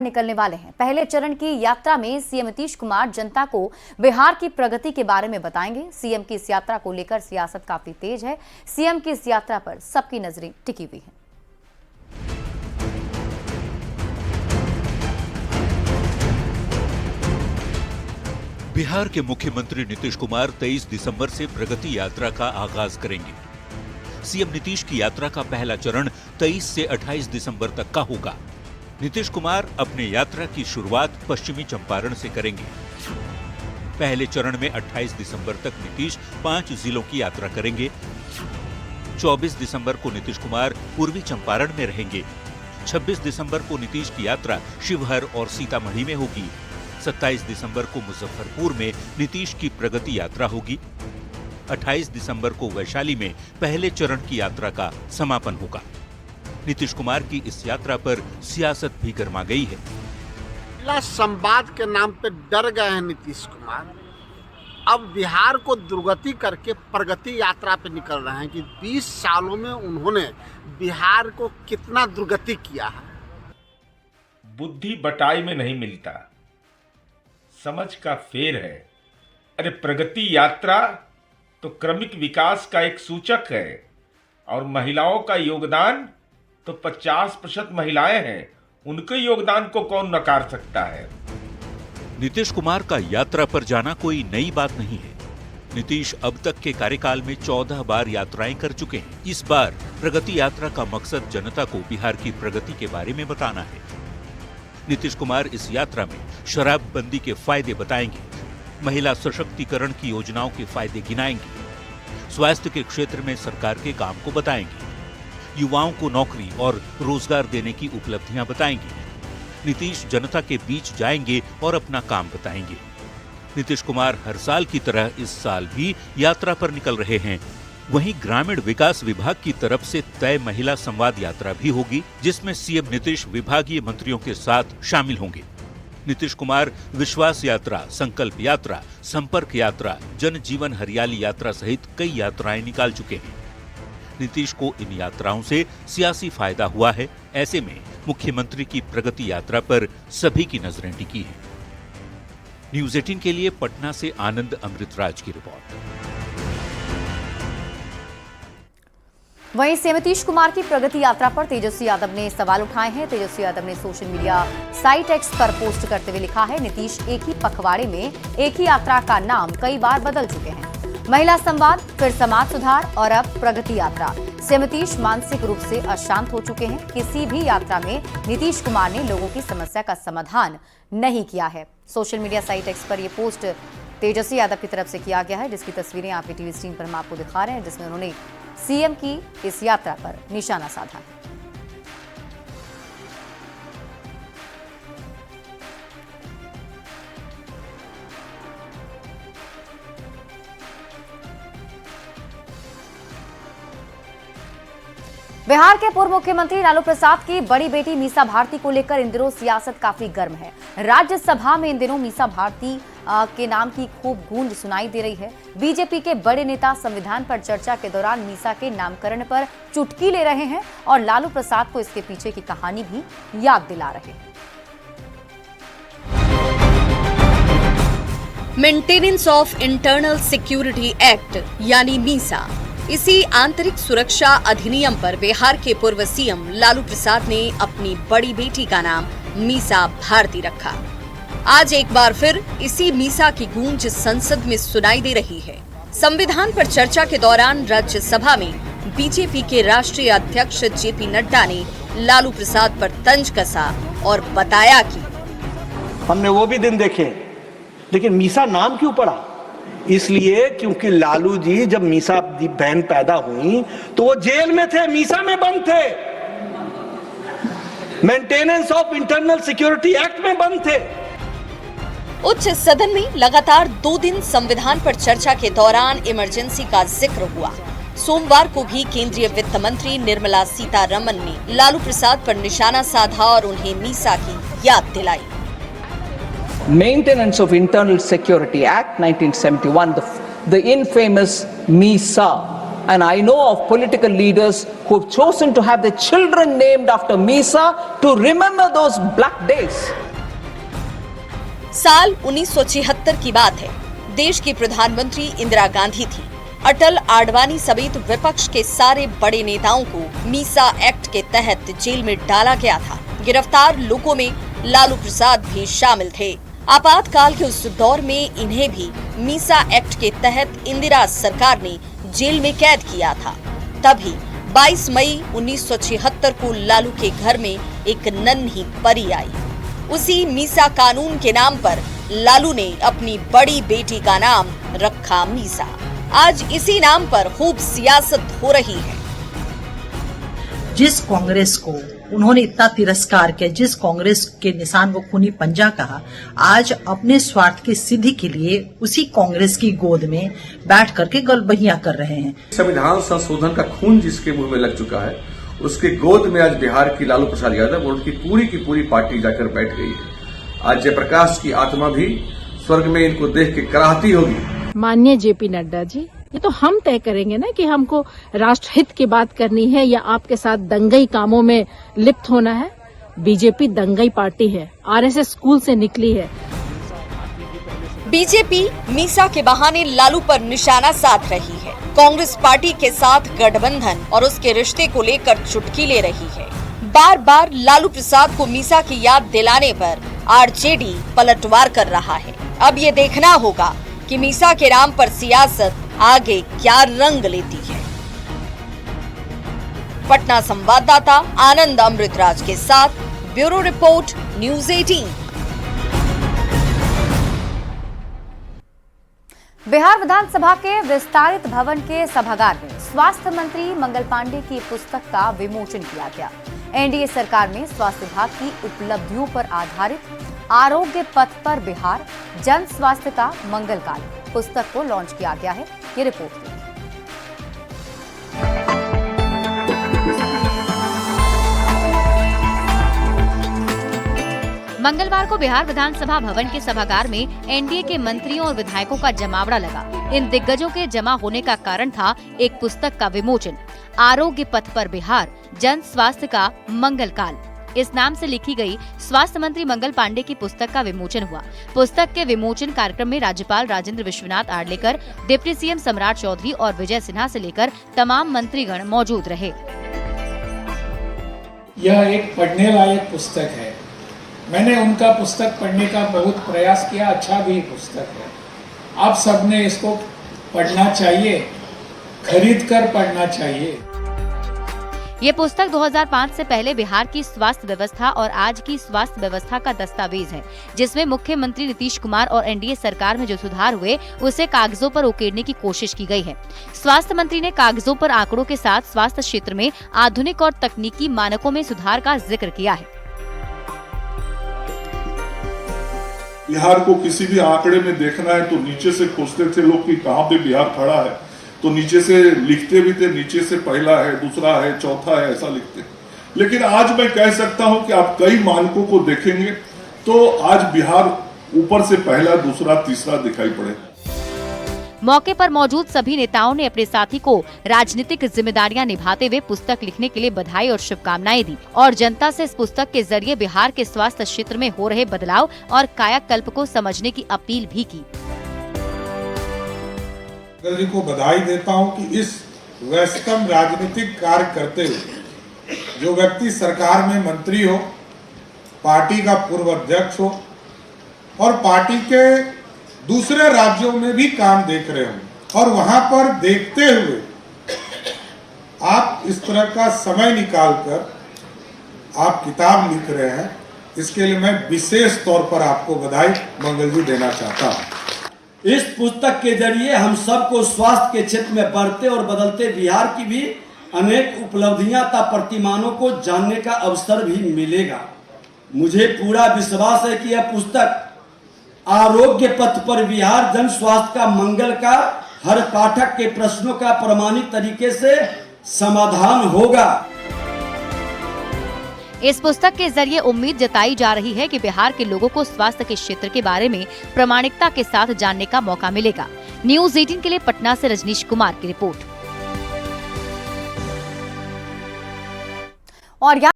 निकलने वाले हैं। पहले चरण की यात्रा में सीएम नीतीश कुमार जनता को बिहार की प्रगति के बारे में बताएंगे। सीएम की इस यात्रा को लेकर सियासत काफी तेज है। सीएम की इस यात्रा पर सबकी नजरें टिकी हुई हैं। बिहार के मुख्यमंत्री नीतीश कुमार 23 दिसंबर से प्रगति यात्रा का आगाज करेंगे। सीएम नीतीश की यात्रा का पहला चरण 23 से 28 दिसंबर तक का होगा। नीतीश कुमार अपने यात्रा की शुरुआत पश्चिमी चंपारण से करेंगे। पहले चरण में 28 दिसंबर तक नीतीश 5 जिलों की यात्रा करेंगे। 24 दिसंबर को नीतीश कुमार पूर्वी चंपारण में रहेंगे। 26 दिसंबर को नीतीश की यात्रा शिवहर और सीतामढ़ी में होगी। 27 दिसंबर को मुजफ्फरपुर में नीतीश की प्रगति यात्रा होगी। 28 दिसंबर को वैशाली में पहले चरण की यात्रा का समापन होगा। नीतीश कुमार की इस यात्रा पर सियासत भी गर्मा गई है। संवाद के नाम पे डर गए हैं नीतीश कुमार। अब बिहार को दुर्गति करके प्रगति यात्रा पे निकल रहे हैं कि 20 सालों में उन्होंने बिहार को कितना दुर्गति किया है। बुद्धि बटाई में नहीं मिलता, समझ का फेर है। अरे प्रगति यात्रा तो क्रमिक विकास का एक सूचक है और महिलाओं का योगदान तो 50% महिलाएं हैं, उनके योगदान को कौन नकार सकता है। नीतीश कुमार का यात्रा पर जाना कोई नई बात नहीं है। नीतीश अब तक के कार्यकाल में 14 बार यात्राएं कर चुके हैं। इस बार प्रगति यात्रा का मकसद जनता को बिहार की प्रगति के बारे में बताना है। नीतीश कुमार इस यात्रा में शराबबंदी के फायदे बताएंगे, महिला सशक्तिकरण की योजनाओं के फायदे गिनाएंगे, स्वास्थ्य के क्षेत्र में सरकार के काम को बताएंगे, युवाओं को नौकरी और रोजगार देने की उपलब्धियां बताएंगे। नीतीश जनता के बीच जाएंगे और अपना काम बताएंगे। नीतीश कुमार हर साल की तरह इस साल भी यात्रा पर निकल रहे हैं। वहीं ग्रामीण विकास विभाग की तरफ से तय महिला संवाद यात्रा भी होगी, जिसमें सीएम नीतीश विभागीय मंत्रियों के साथ शामिल होंगे। नीतीश कुमार विश्वास यात्रा, संकल्प यात्रा, संपर्क यात्रा, जन जीवन हरियाली यात्रा सहित कई यात्राएं निकाल चुके हैं। नीतीश को इन यात्राओं से सियासी फायदा हुआ है। ऐसे में मुख्यमंत्री की प्रगति यात्रा पर सभी की नजरें टिकी हैं। न्यूज़ 18 के लिए पटना से आनंद अमृतराज की रिपोर्ट। वहीं सीएम नीतीश कुमार की प्रगति यात्रा पर तेजस्वी यादव ने सवाल उठाए हैं। तेजस्वी यादव ने सोशल मीडिया साइट एक्स पर पोस्ट करते हुए लिखा है, नीतीश एक ही पखवाड़े में एक ही यात्रा का नाम कई बार बदल चुके हैं। महिला संवाद, फिर समाज सुधार और अब प्रगति यात्रा। सीएम नीतीश मानसिक रूप से अशांत हो चुके हैं। किसी भी यात्रा में नीतीश कुमार ने लोगों की समस्या का समाधान नहीं किया है। सोशल मीडिया साइट एक्स पर यह पोस्ट तेजस्वी यादव की तरफ से किया गया है, जिसकी तस्वीरें आपकी टीवी स्क्रीन पर हम आपको दिखा रहे हैं, जिसमें उन्होंने सीएम की इस यात्रा पर निशाना साधा। बिहार के पूर्व मुख्यमंत्री लालू प्रसाद की बड़ी बेटी मीसा भारती को लेकर इन दिनों सियासत काफी गर्म है। राज्यसभा में इन दिनों मीसा भारती के नाम की खूब गूंज सुनाई दे रही है। बीजेपी के बड़े नेता संविधान पर चर्चा के दौरान मीसा के नामकरण पर चुटकी ले रहे हैं और लालू प्रसाद को इसके पीछे की कहानी भी याद दिला रहे हैं। Maintenance of internal security act यानी मीसा, इसी आंतरिक सुरक्षा अधिनियम पर बिहार के पूर्व सीएम लालू प्रसाद ने अपनी बड़ी बेटी का नाम मीसा भारती रखा। आज एक बार फिर इसी मीसा की गूंज संसद में सुनाई दे रही है। संविधान पर चर्चा के दौरान राज्यसभा में बीजेपी के राष्ट्रीय अध्यक्ष जेपी नड्डा ने लालू प्रसाद पर तंज कसा और बताया कि हमने वो भी दिन देखे, लेकिन मीसा नाम क्यों पड़ा? इसलिए क्योंकि लालू जी जब मीसा बहन पैदा हुई तो वो जेल में थे, मीसा में बंद थे, maintenance of internal security act में बंद थे। उच्च सदन में लगातार 2 दिन संविधान पर चर्चा के दौरान इमरजेंसी का जिक्र हुआ। सोमवार को भी केंद्रीय वित्त मंत्री निर्मला सीतारमन ने लालू प्रसाद पर निशाना साधा और उन्हें मीसा की याद दिलाई। Maintenance of Internal Security Act 1971, the infamous MISA And I know of political leaders who have chosen to have their children named after Misa to remember those black days. साल 1976 की बात है। देश की प्रधानमंत्री इंदिरा गांधी थी। अटल, आडवाणी समेत विपक्ष के सारे बड़े नेताओं को मीसा एक्ट के तहत जेल में डाला गया था। गिरफ्तार लोगों में लालू प्रसाद भी शामिल थे। आपातकाल के उस दौर में इन्हें भी मीसा एक्ट के तहत इंदिरा सरकार ने जेल में कैद किया था। तभी 22 मई 1976 को लालू के घर में एक नन्ही परी आई। उसी मीसा कानून के नाम पर लालू ने अपनी बड़ी बेटी का नाम रखा मीसा। आज इसी नाम पर खूब सियासत हो रही है। जिस कांग्रेस को उन्होंने इतना तिरस्कार किया, जिस कांग्रेस के निशान को खूनी पंजा कहा, आज अपने स्वार्थ की सिद्धि के लिए उसी कांग्रेस की गोद में बैठ करके गलबहियां कर रहे हैं। संविधान संशोधन का खून जिसके मुंह में लग चुका है, उसके गोद में आज बिहार की लालू प्रसाद यादव और उनकी पूरी पार्टी जाकर बैठ गई है। आज जयप्रकाश की आत्मा भी स्वर्ग में इनको देख के कराहती होगी। माननीय जेपी नड्डा जी, ये तो हम तय करेंगे ना कि हमको राष्ट्रहित की बात करनी है या आपके साथ दंगई कामों में लिप्त होना है। बीजेपी दंगई पार्टी है, आरएसएस स्कूल से निकली है। बीजेपी मीसा के बहाने लालू पर निशाना साध रही है। कांग्रेस पार्टी के साथ गठबंधन और उसके रिश्ते को लेकर चुटकी ले रही है। बार बार लालू प्रसाद को मीसा की याद दिलाने पर आरजेडी पलटवार कर रहा है। अब ये देखना होगा कि मीसा के नाम पर सियासत आगे क्या रंग लेती है। पटना संवाददाता आनंद अमृतराज के साथ ब्यूरो रिपोर्ट, न्यूज़ 18। बिहार विधानसभा के विस्तारित भवन के सभागार में स्वास्थ्य मंत्री मंगल पांडे की पुस्तक का विमोचन किया गया। एनडीए सरकार में स्वास्थ्य विभाग की उपलब्धियों पर आधारित आरोग्य पथ पर बिहार, जन स्वास्थ्य का मंगल काल पुस्तक को लॉन्च किया गया है। ये रिपोर्ट थी। मंगलवार को बिहार विधानसभा भवन के सभागार में एनडीए के मंत्रियों और विधायकों का जमावड़ा लगा। इन दिग्गजों के जमा होने का कारण था एक पुस्तक का विमोचन, आरोग्य पथ पर बिहार, जन स्वास्थ्य का मंगल काल। इस नाम से लिखी गई स्वास्थ्य मंत्री मंगल पांडे की पुस्तक का विमोचन हुआ। पुस्तक के विमोचन कार्यक्रम में राज्यपाल राजेंद्र विश्वनाथ आर्लेकर, डिप्टी सीएम सम्राट चौधरी और विजय सिन्हा से लेकर तमाम मंत्रीगण मौजूद रहे। यह एक पढ़ने लायक पुस्तक है। मैंने उनका पुस्तक पढ़ने का बहुत प्रयास किया, अच्छा भी पुस्तक है। आप सबने इसको पढ़ना चाहिए, खरीद कर पढ़ना चाहिए। ये पुस्तक 2005 से पहले बिहार की स्वास्थ्य व्यवस्था और आज की स्वास्थ्य व्यवस्था का दस्तावेज है, जिसमें मुख्यमंत्री नीतीश कुमार और एनडीए सरकार में जो सुधार हुए उसे कागजों पर उकेरने की कोशिश की गई है। स्वास्थ्य मंत्री ने कागजों पर आंकड़ों के साथ स्वास्थ्य क्षेत्र में आधुनिक और तकनीकी मानकों में सुधार का जिक्र किया है। बिहार को किसी भी आंकड़े में देखना है तो नीचे से खोजते थे लोग कि कहाँ पे बिहार खड़ा है, तो नीचे से लिखते भी थे, नीचे से पहला है, दूसरा है, चौथा है, ऐसा लिखते। लेकिन आज मैं कह सकता हूं कि आप कई मानकों को देखेंगे तो आज बिहार ऊपर से पहला, दूसरा, तीसरा दिखाई पड़े। मौके पर मौजूद सभी नेताओं ने अपने साथी को राजनीतिक जिम्मेदारियां निभाते हुए पुस्तक लिखने के लिए बधाई और शुभकामनाएं दी और जनता से इस पुस्तक के जरिए बिहार के स्वास्थ्य क्षेत्र में हो रहे बदलाव और कायाकल्प को समझने की अपील भी की। जी को बधाई देता हूं कि इस व्यस्तम राजनीतिक कार्य करते हुए जो व्यक्ति सरकार में मंत्री हो, पार्टी का पूर्व अध्यक्ष हो और पार्टी के दूसरे राज्यों में भी काम देख रहे हो और वहां पर देखते हुए आप इस तरह का समय निकालकर आप किताब लिख रहे हैं, इसके लिए मैं विशेष तौर पर आपको बधाई मंगल जी देना चाहता हूं। इस पुस्तक के जरिए हम सबको स्वास्थ्य के क्षेत्र में बढ़ते और बदलते बिहार की भी अनेक उपलब्धियां तथा प्रतिमानों को जानने का अवसर भी मिलेगा। मुझे पूरा विश्वास है कि यह पुस्तक आरोग्य पथ पर बिहार, जन स्वास्थ्य का मंगल का हर पाठक के प्रश्नों का प्रमाणिक तरीके से समाधान होगा। इस पुस्तक के जरिए उम्मीद जताई जा रही है कि बिहार के लोगों को स्वास्थ्य के क्षेत्र के बारे में प्रामाणिकता के साथ जानने का मौका मिलेगा। न्यूज़ 18 के लिए पटना से रजनीश कुमार की रिपोर्ट। और